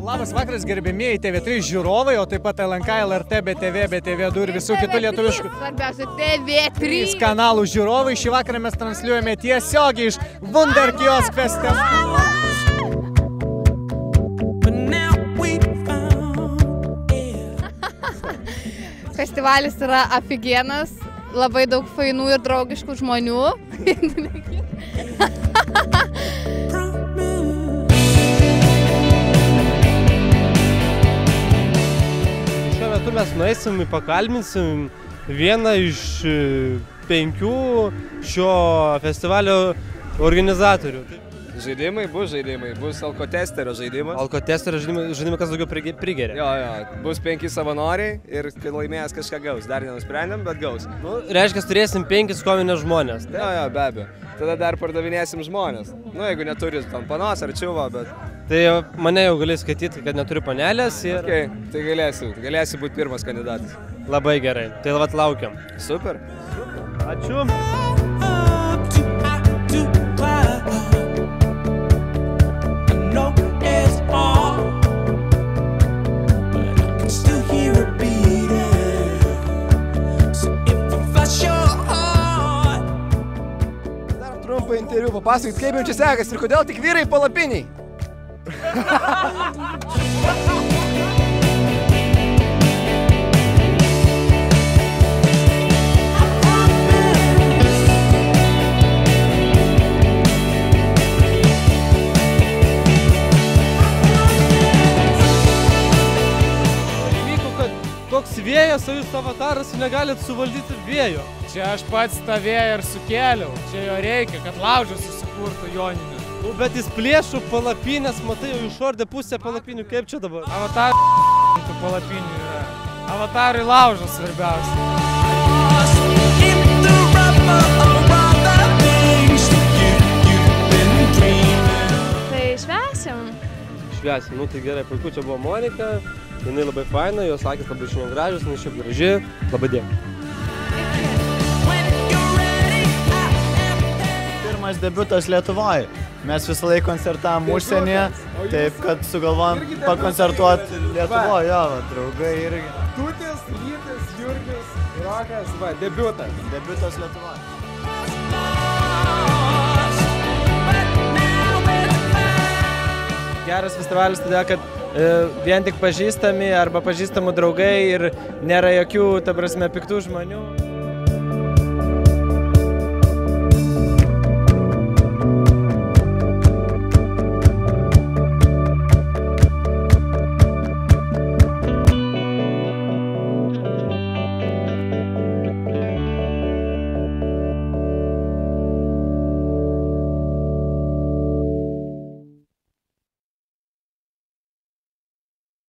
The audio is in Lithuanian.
Labas vakaras, gerbėmieji TV3 žiūrovai, o taip pat LNK, LRT, BTV, BTV2 ir visų kitų lietuviškų Svarbiausia, TV3 kanalų žiūrovai. Šį vakarą mes transliuojame tiesiogiai iš Wunderkiosk festivalio. Festivalis yra aфиgenas, labai daug fainų ir draugiškų žmonių. Šiuo metu mes nueisim ir pakalbinsim vieną iš 5 šio festivalio organizatorių. Žaidimai, bus alkotesterio žaidimas. Alkotesterio žaidimai, kas daugiau prigeria. Jo, bus 5 savanoriai ir kai laimėjęs kažką gaus. Dar nenusprendėm, bet gaus. Nu, reiškia, turėsim 5 kovinės žmonės. Jo, be abejo. Tada dar pardavinėsim žmonės. Nu, jeigu neturi tam panos ar čiuvo, bet... Tai mane jau gali skaityti, kad neturi panelės ir... Okay, tai galėsi būti pirmas kandidatas. Labai gerai. Tai vat laukiam. Super. Ačiū. Dar trumpą interviu papasakot, kaip jums čia sekasi ir kodėl tik vyrai palapiniai? Toks vėjas, o jūs avataras negalit suvaldyti vėjo. Čia aš pats tą vėją ir sukėliau. Čia jo reikia, kad laužas susikurtų joninė. Nu, bet jis plėšų palapinės, matai, jau išordė pusę palapinių, kaip čia dabar? Avatarui tų palapinių yra. Avatarui laužas svarbiausia. Tai švęsim. Švęsim, nu tai gerai, puiku, čia buvo Monika. Jinai labai faina, jos akys labai šiandien gražios, jinai šiaip graži. Labai dėkui. Pirmas debiutas Lietuvoje. Mes visą laiką koncertavom užsienyje, taip kad sugalvojom pakoncertuoti Lietuvoje, jo, draugai irgi. Tutis, Rytis, Jurgis, Rokas, debiutas. Debiutas Lietuvoje. Geras festivalis todėl, kad vien tik pažįstami arba pažįstamų draugai ir nėra jokių, ta prasme, piktų žmonių.